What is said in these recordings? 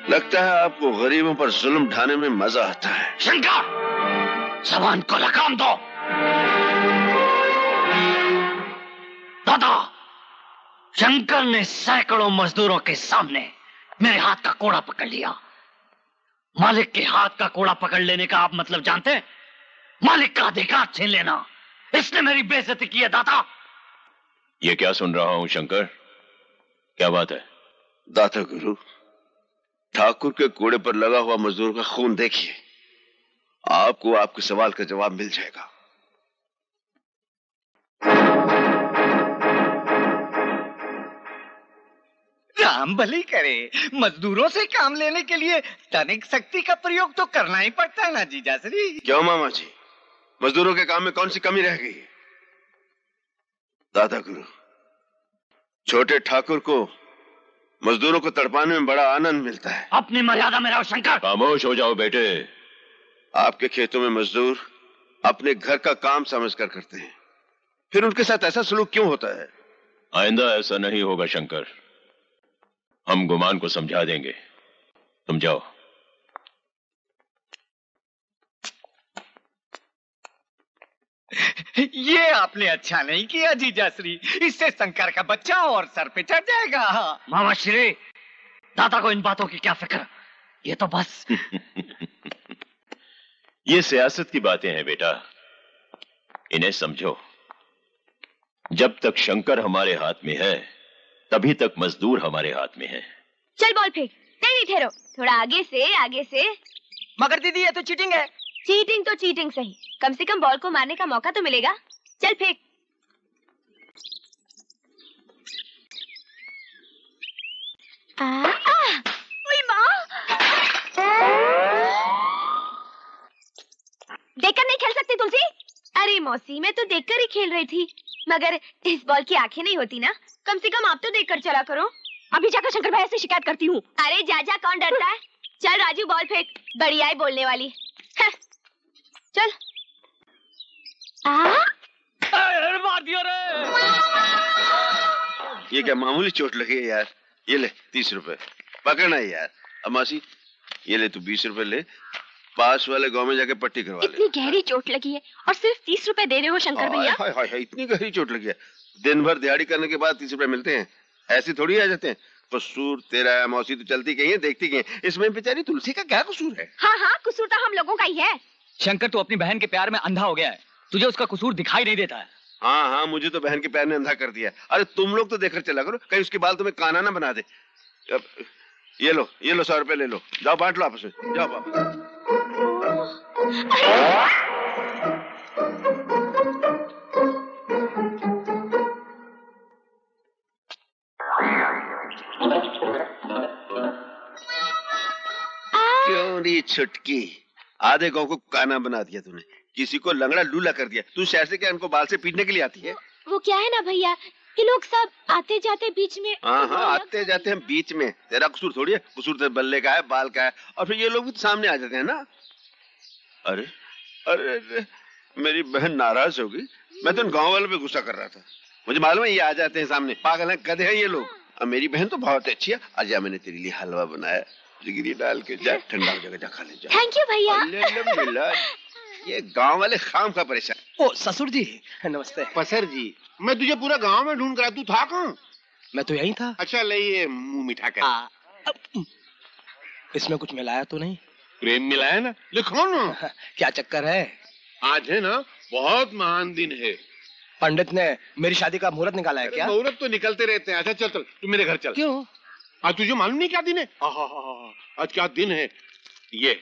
लगता है आपको गरीबों पर जुल्म ढाने में मजा आता है। शंकर, जबान को लगाम दो। दादा, शंकर ने सैकड़ों मजदूरों के सामने मेरे हाथ का कोड़ा पकड़ लिया। मालिक के हाथ का कोड़ा पकड़ लेने का आप मतलब जानते हैं? मालिक का अधिकार छीन लेना। इसने मेरी बेइज्जती की है दादा। ये क्या सुन रहा हूं शंकर, क्या बात है? दाता गुरु, ठाकुर के कोड़े पर लगा हुआ मजदूर का खून देखिए, आपको आपके सवाल का जवाब मिल जाएगा। राम भली करे, मजदूरों से काम लेने के लिए तनिक शक्ति का प्रयोग तो करना ही पड़ता है ना जीजाश्री। क्यों मामा जी, मजदूरों के काम में कौन सी कमी रह गई है? दादा गुरु, छोटे ठाकुर को मजदूरों को तड़पाने में बड़ा आनंद मिलता है। अपनी मर्यादा में रहो शंकर। खामोश हो जाओ बेटे। आपके खेतों में मजदूर अपने घर का काम समझकर करते हैं, फिर उनके साथ ऐसा सलूक क्यों होता है? आइंदा ऐसा नहीं होगा शंकर, हम गुमान को समझा देंगे, तुम जाओ। ये आपने अच्छा नहीं किया जीजाश्री, इससे शंकर का बच्चा और सर पे चढ़ जाएगा। मामा श्री, दादा को इन बातों की क्या फिक्र, ये तो बस ये सियासत की बातें हैं बेटा, इन्हें समझो। जब तक शंकर हमारे हाथ में है तभी तक मजदूर हमारे हाथ में है। चल बॉल फेंक। नहीं ठहरो, थोड़ा आगे से, आगे से। मगर दीदी ये तो चीटिंग है। चीटिंग तो चीटिंग सही, कम से कम बॉल को मारने का मौका तो मिलेगा। चल फेंक। देखकर नहीं खेल सकती तुलसी? अरे मौसी, मैं तो देखकर ही खेल रही थी, मगर इस बॉल की आंखें नहीं होती ना, कम से कम आप तो देखकर चला करो। अभी जाकर शंकर भैया से शिकायत करती हूँ। अरे जा जा, कौन डरता है। चल राजू बॉल फेंक, बढ़िया ही बोलने वाली। चल। मार दिया रे। ये क्या मामूली चोट लगी है यार? ये ले 30 रुपए, पकड़ना है यार। अमासी, ये ले तू 20 रुपए ले, पास वाले गांव में जाके पट्टी करवा ले। इतनी गहरी चोट लगी है और सिर्फ 30 रुपए दे रहे हो शंकर भैया? हाय हाय हाय, इतनी गहरी चोट लगी है। दिन भर दिहाड़ी करने के बाद 30 रुपए मिलते हैं, ऐसे थोड़ी आ जाते हैं। कसूर तेरा है मौसी, तो चलती कहीं है, देखती कहीं है। इसमें बेचारी तुलसी का क्या कसूर है? हाँ हाँ, कसूर तो हम लोगों का ही है। शंकर तो अपनी बहन के प्यार में अंधा हो गया है, तुझे उसका कसूर दिखाई नहीं देता है। हाँ हाँ, मुझे तो बहन के प्यार ने अंधा कर दिया। अरे तुम लोग तो देखकर चला करो, कहीं उसके बाल तुम्हें काना ना बना दे। अब ये लो 100 रुपए ले लो, जाओ बांट लो आपस में, जाओ वापस। क्यों री छुटकी, आधे गांव को काना बना दिया तूने, किसी को लंगड़ा लूला कर दिया। तू शहर से क्या इनको बाल से पीटने के लिए आती है? वो क्या है ना भैया, ये लोग सब आते जाते बीच में। हाँ हाँ, आते जाते हैं बीच में, तेरा कसूर थोड़ी है। कसूर तो बल्ले का है, बाल का है, और फिर ये लोग भी तो सामने आ जाते हैं ना। अरे अरे, अरे मेरी बहन नाराज होगी, मैं तो इन गाँव वालों पे गुस्सा कर रहा था। मुझे मालूम है ये आ जाते हैं सामने, पागल है, गधे हैं ये लोग। अब मेरी बहन तो बहुत अच्छी है। आज मैंने तेरे लिए हलवा बनाया, जिगरी डाल के, जा ठंडा हो जाएगा, जा खा ले जा। थैंक यू भैया। मिला ये गांव वाले खाम खा परेशान। ओ ससुर जी नमस्ते। पसर जी, मैं तुझे पूरा गांव में ढूंढ कर, तू था कहाँ? मैं तो यहीं था। अच्छा ले ये मुंह मीठा कर। इसमें कुछ मिलाया तो नहीं? प्रेम मिलाया ना, लिखो ना। क्या चक्कर है? आज है ना बहुत महान दिन है। पंडित ने मेरी शादी का मुहूर्त निकाला है क्या? मुहूर्त तो निकलते रहते हैं। अच्छा चल चल, तू मेरे घर चल। क्यों? आज तुझे मालूम नहीं क्या दिन है? आज क्या दिन है? ये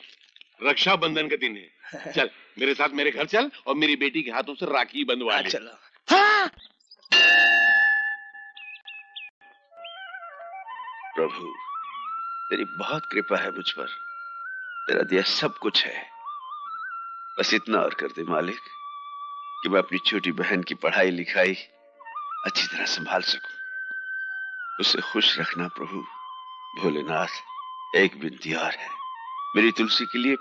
रक्षाबंधन का दिन है। चल मेरे साथ मेरे घर चल और मेरी बेटी के हाथों से राखी बंधवा ले। चलो। हाँ। प्रभु तेरी बहुत कृपा है मुझ पर, तेरा दिया सब कुछ है। बस इतना और कर दे मालिक कि मैं अपनी छोटी बहन की पढ़ाई लिखाई अच्छी तरह संभाल सकूं। उसे खुश रखना प्रभु। भोलेनाथ एक विनती और है, मेरी तुलसी के लिए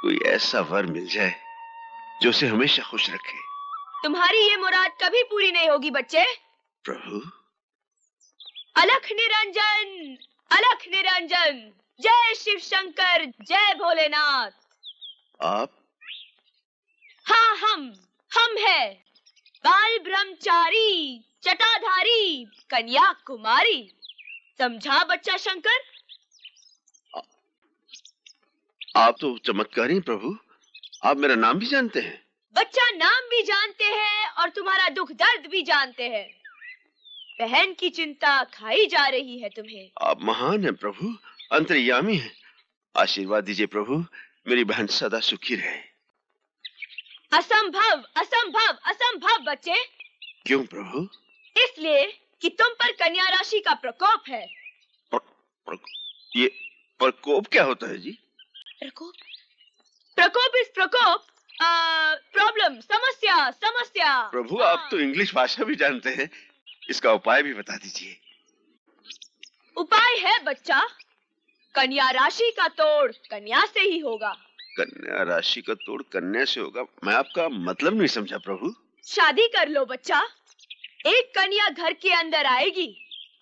कोई ऐसा वर मिल जाए जो उसे हमेशा खुश रखे। तुम्हारी ये मुराद कभी पूरी नहीं होगी बच्चे। प्रभु। अलख निरंजन अलख निरंजन, जय शिव शंकर, जय भोलेनाथ। आप? हाँ, हम है बाल ब्रह्मचारी, जटाधारी, कन्याकुमारी। समझा बच्चा शंकर? आप तो चमत्कारी हैं प्रभु। आप मेरा नाम भी जानते हैं? बच्चा, नाम भी जानते हैं और तुम्हारा दुख दर्द भी जानते हैं। बहन की चिंता खाई जा रही है तुम्हें। आप महान हैं प्रभु, अंतर्यामी हैं। आशीर्वाद दीजिए प्रभु, मेरी बहन सदा सुखी रहे। असंभव, असंभव, असंभव बच्चे। क्यों प्रभु? इसलिए कि तुम पर कन्या राशि का प्रकोप है। ये प्रकोप क्या होता है जी? प्रकोप? प्रकोप इस प्रकोप, प्रॉब्लम, समस्या, समस्या। प्रभु आप तो इंग्लिश भाषा भी जानते हैं, इसका उपाय भी बता दीजिए। उपाय है बच्चा, कन्या राशि का तोड़ कन्या से ही होगा। कन्या राशि का तोड़ कन्या से होगा? मैं आपका मतलब नहीं समझा प्रभु। शादी कर लो बच्चा, एक कन्या घर के अंदर आएगी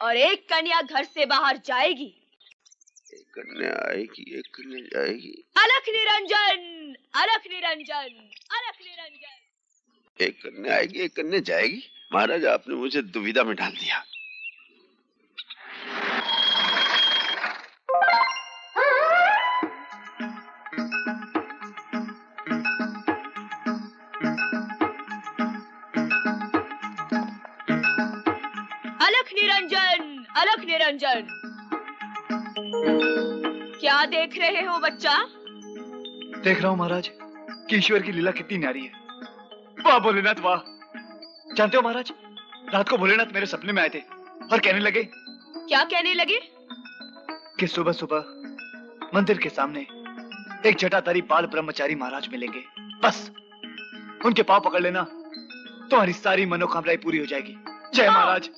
और एक कन्या घर से बाहर जाएगी। एक कन्या आएगी, एक कन्या जाएगी। अलख निरंजन, अलख निरंजन, अलख निरंजन। एक कन्या आएगी, एक कन्या जाएगी। महाराज आपने मुझे दुविधा में डाल दिया। अलख निरंजन, अलख निरंजन। क्या देख रहे हो बच्चा? देख रहा हूँ महाराज कि ईश्वर की लीला कितनी न्यारी है। वाह भोलेनाथ वाह। जानते हो महाराज, रात को भोलेनाथ मेरे सपने में आए थे और कहने लगे। क्या कहने लगे? कि सुबह सुबह मंदिर के सामने एक जटाधारी बाल ब्रह्मचारी महाराज मिलेंगे, बस उनके पांव पकड़ लेना, तुम्हारी सारी मनोकामनाएं पूरी हो जाएगी। जय महाराज।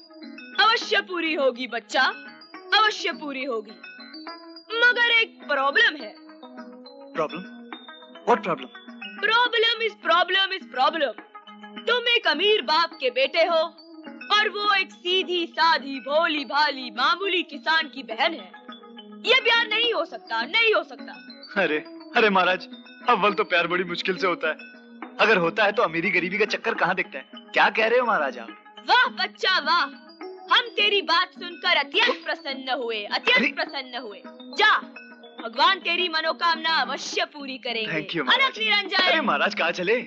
अवश्य पूरी होगी बच्चा, अवश्य पूरी होगी, मगर एक प्रॉब्लम है। Problem? What problem? Problem is problem is problem. तुम एक अमीर बाप के बेटे हो और वो एक सीधी साधी भोली भाली मामूली किसान की बहन है। ये प्यार नहीं हो सकता, नहीं हो सकता। अरे अरे महाराज, अव्वल तो प्यार बड़ी मुश्किल से होता है, अगर होता है तो अमीरी गरीबी का चक्कर कहाँ दिखता है। क्या कह रहे हो महाराज आप? वाह बच्चा वाह, हम तेरी बात सुनकर अत्यंत प्रसन्न हुए, अत्यंत प्रसन्न हुए। जा, भगवान तेरी मनोकामना अवश्य पूरी करेंगे। थैंक यू अलख निरंजन। अरे महाराज कहाँ चले?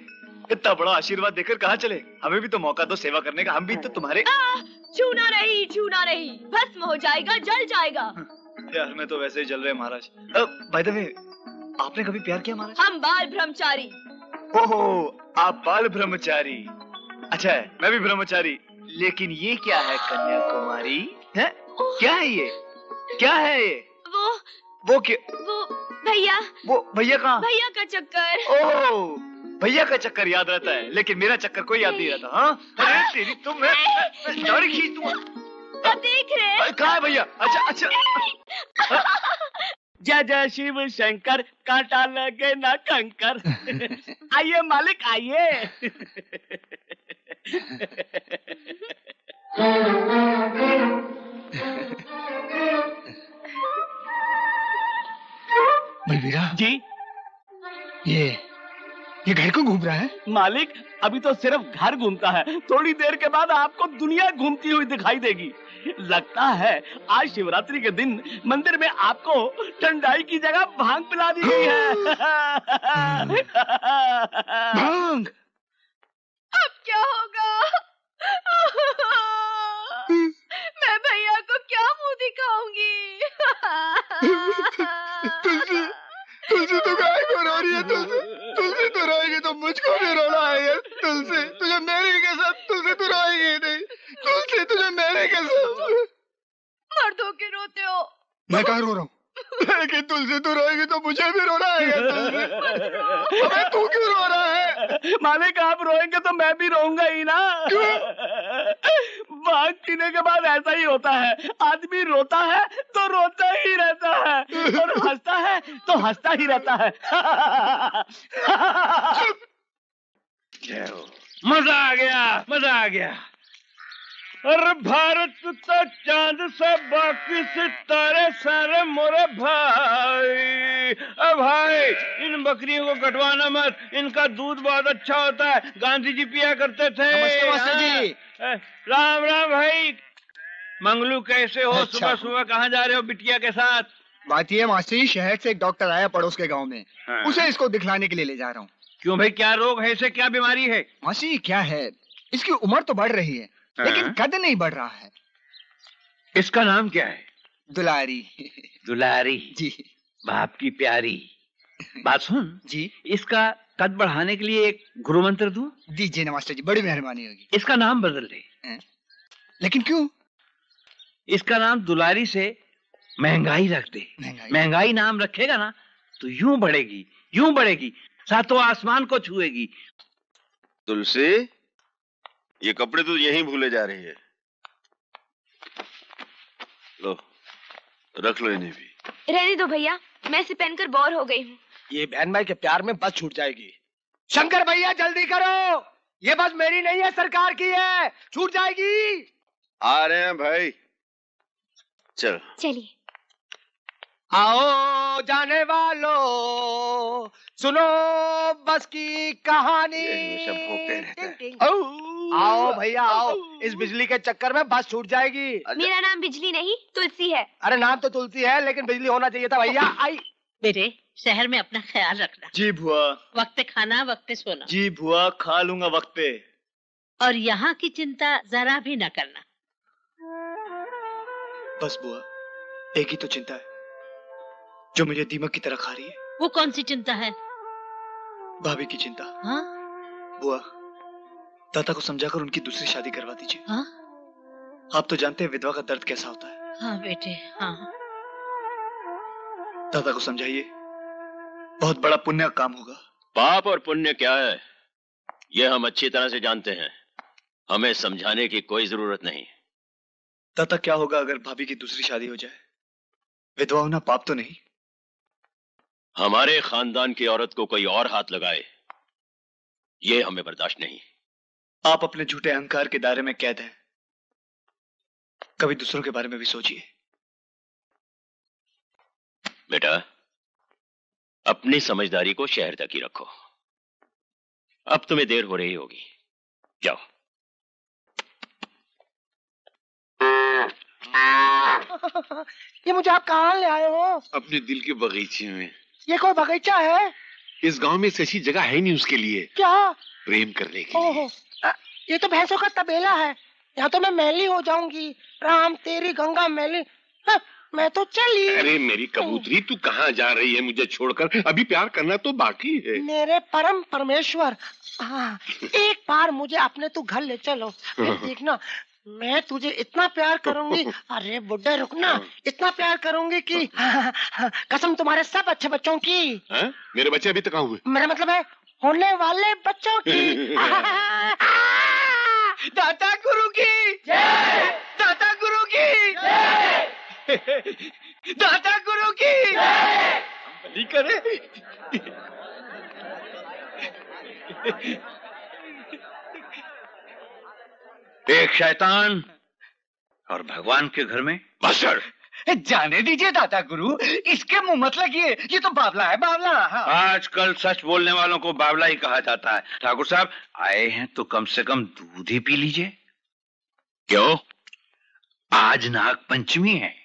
इतना बड़ा आशीर्वाद देकर कहाँ चले? हमें भी तो मौका दो सेवा करने का, हम भी तो तुम्हारे। छूना नहीं, छूना नहीं, भस्म हो जाएगा, जल जाएगा। यार मैं तो वैसे ही जल रहे महाराज। बाय द वे, आपने कभी प्यार किया महाराज? हम बाल ब्रह्मचारी। ओहो, आप बाल ब्रह्मचारी। अच्छा है, मैं भी ब्रह्मचारी। लेकिन ये क्या है कन्याकुमारी? है क्या है ये? क्या है ये? वो क्या? वो भैया। वो भैया कहाँ? भैया का चक्कर। ओह, भैया का चक्कर याद रहता है, लेकिन मेरा चक्कर कोई याद नहीं रहता। हाँ अरे तेरी तुम दाढ़ी खींच दूंगा। अब देख रहे? कहाँ है भैया? अच्छा अच्छा। जय जय शिव शंकर, कांटा लगे ना कंकर। आइए मालिक आइए। बलबीरा जी, ये घर को घूम रहा है? मालिक अभी तो सिर्फ घर घूमता है, थोड़ी देर के बाद आपको दुनिया घूमती हुई दिखाई देगी। लगता है आज शिवरात्रि के दिन मंदिर में आपको ठंडाई की जगह भांग पिला दी गई है। भांग? अब क्या होगा? मैं भैया को क्या मुंह दिखाऊंगी? तुलसी तो गाय को रो रही है। तुलसी तो रोएगी तो मुझको भी रोना है। तुलसी तुझे मेरी कसम, तुलसी तू रोएगी नहीं। तुलसी तुझे मेरी कसम। मर्दों के रोते हो। मैं कहाँ रो रहा हूँ? लेकिन तुलसी तू रोएगी तो मुझे भी रोना है। तुलसी तू क्यों रो रहा है? मालिक आप रोएंगे तो मैं भी रोऊंगा ही ना। भांग पीने के बाद ऐसा ही होता है, आदमी रोता है तो रोता ही रहता है और हंसता है तो हंसता ही रहता है। मजा आ गया, मजा आ गया। अरे भारत तो चांद से बाकी सितारे सारे मोरे भाई। अब भाई इन बकरियों को कटवाना मत, इनका दूध बहुत अच्छा होता है, गांधी जी पिया करते थे। नमस्ते मास्टर जी। राम राम भाई। मंगलू कैसे हो? अच्छा। सुबह सुबह कहाँ जा रहे हो बिटिया के साथ? बात ये मास्टर जी, शहर से एक डॉक्टर आया पड़ोस के गांव में। हाँ। उसे इसको दिखलाने के लिए ले जा रहा हूँ। क्यों भाई, क्या रोग है इसे, क्या बीमारी है? मास्टर जी क्या है, इसकी उम्र तो बढ़ रही है लेकिन कद नहीं बढ़ रहा है। इसका नाम क्या है? दुलारी। दुलारी जी। बाप की प्यारी। बात सुन जी। इसका कद बढ़ाने के लिए एक गुरु मंत्र दूं? दीजिए ना मास्टर जी, बड़ी मेहरबानी होगी। इसका नाम बदल दे। लेकिन क्यों? इसका नाम दुलारी से महंगाई रख दे। महंगाई नाम रखेगा ना तो यूं बढ़ेगी, सातों आसमान को छुएगी। तुलसी, ये कपड़े तो यहीं भूले जा रही है। लो, रख लो इन्हें भी। रहने दो भैया, मैं इसे पहनकर बोर हो गई हूँ। ये बहन भाई के प्यार में बस छूट जाएगी। शंकर भैया जल्दी करो, ये बस मेरी नहीं है, सरकार की है, छूट जाएगी। आ रहे हैं भाई, चल चलिए। आओ जाने वालों, सुनो बस की कहानी। सब भोंकते रहते हैं। आओ भैया आओ, इस बिजली के चक्कर में बस छूट जाएगी। मेरा नाम बिजली नहीं तुलसी है। अरे नाम तो तुलसी है लेकिन बिजली होना चाहिए था भैया। आई बेटे, शहर में अपना ख्याल रखना। जी बुआ। वक्त खाना वक्त सोना। जी बुआ, खा लूंगा वक्त पे। और यहाँ की चिंता जरा भी न करना। बस बुआ, एक ही तो चिंता है जो मुझे दीमक की तरह खा रही है। वो कौन सी चिंता है? भाभी की चिंता। हाँ? बुआ, दादा को समझाकर उनकी दूसरी शादी करवा दीजिए। हाँ? आप तो जानते हैं विधवा का दर्द कैसा होता है। हाँ बेटे, हाँ। दादा को समझाइए, बहुत बड़ा पुण्य का काम होगा। पाप और पुण्य क्या है ये हम अच्छी तरह से जानते हैं, हमें समझाने की कोई जरूरत नहीं। दादा, क्या होगा अगर भाभी की दूसरी शादी हो जाए? विधवा होना पाप तो नहीं? हमारे खानदान की औरत को कोई और हाथ लगाए ये हमें बर्दाश्त नहीं। आप अपने झूठे अहंकार के दायरे में कैद हैं, कभी दूसरों के बारे में भी सोचिए। बेटा, अपनी समझदारी को शहर तक ही रखो। अब तुम्हें देर हो रही होगी, जाओ। ये मुझे आप कहाँ ले आए हो? अपने दिल के बगीचे में। ये कोई बगीचा है? इस गांव में ऐसी जगह है नहीं उसके लिए। क्या? प्रेम करने के लिए। ओहो, ये तो भैंसों का तबेला है। यहाँ तो मैं मैली हो जाऊंगी। राम तेरी गंगा मैली। मैं तो चली। अरे मेरी कबूतरी, तू कहाँ जा रही है मुझे छोड़कर? अभी प्यार करना तो बाकी है। मेरे परम परमेश्वर, एक बार मुझे अपने तू घर ले चलो। देखना, मैं तुझे इतना प्यार करूंगी। अरे बुड्ढे रुकना, इतना प्यार करूंगी कि कसम तुम्हारे सब अच्छे बच्चों की। मेरे बच्चे अभी तक कहाँ हुए? मेरा मतलब है होने वाले बच्चों की। दाता गुरु की जय, दाता गुरु की जय, दाता गुरु की जय। बलि करे। एक शैतान और भगवान के घर में बसर। जाने दीजिए दाता गुरु, इसके मुंह मत लगिए, ये तो बावला है, बावला। हाँ। आजकल सच बोलने वालों को बावला ही कहा जाता है। ठाकुर साहब आए हैं तो कम से कम दूध ही पी लीजिए। क्यों, आज नाग पंचमी है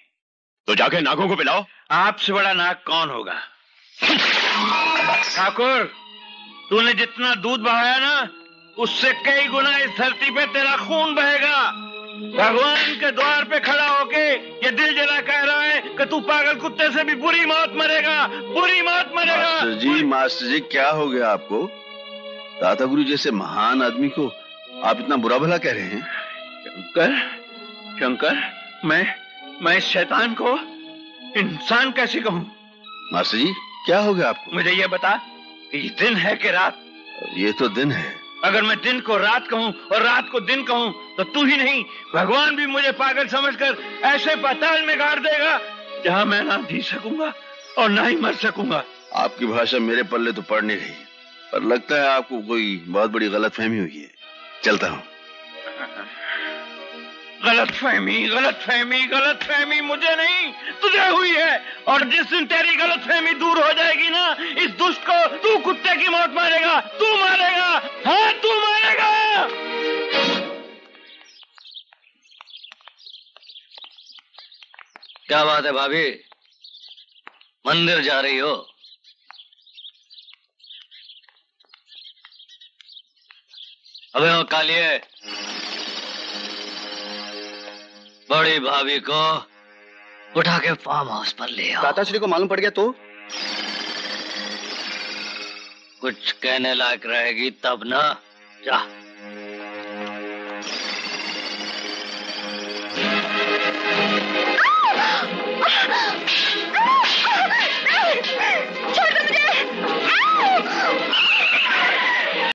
तो जाके नागों को पिलाओ। आपसे बड़ा नाग कौन होगा? ठाकुर, तूने जितना दूध बहाया ना उससे कई गुना इस धरती पे तेरा खून बहेगा। भगवान के द्वार पे खड़ा होके ये दिल जला कह रहा है कि तू पागल कुत्ते से भी बुरी मौत मरेगा, बुरी मौत मरेगा। मास्टर जी क्या हो गया आपको? दाता गुरु जैसे महान आदमी को आप इतना बुरा भला कह रहे हैं? शंकर, मैं इस शैतान को इंसान कैसे कहूँ? मास्टर जी क्या हो गया आपको? मुझे ये बता, ये दिन है कि रात? ये तो दिन है। अगर मैं दिन को रात कहूँ और रात को दिन कहूँ तो तू ही नहीं, भगवान भी मुझे पागल समझकर ऐसे पाताल में गाड़ देगा जहाँ मैं ना जी सकूंगा और ना ही मर सकूंगा। आपकी भाषा मेरे पल्ले तो पड़ नहीं रही, पर लगता है आपको कोई बहुत बड़ी गलतफहमी हुई है। चलता हूँ। गलतफहमी मुझे नहीं तुझे हुई है। और जिस दिन तेरी गलतफहमी दूर हो जाएगी ना, इस दुष्ट को तू कुत्ते की मौत मारेगा, तू मारेगा, हाँ तू मारेगा। क्या बात है भाभी, मंदिर जा रही हो? अबे ओ कालिए, बड़ी भाभी को उठा के फार्म हाउस पर ले आओ। दादाश्री को मालूम पड़ गया तो? कुछ कहने लायक रहेगी तब ना। जा।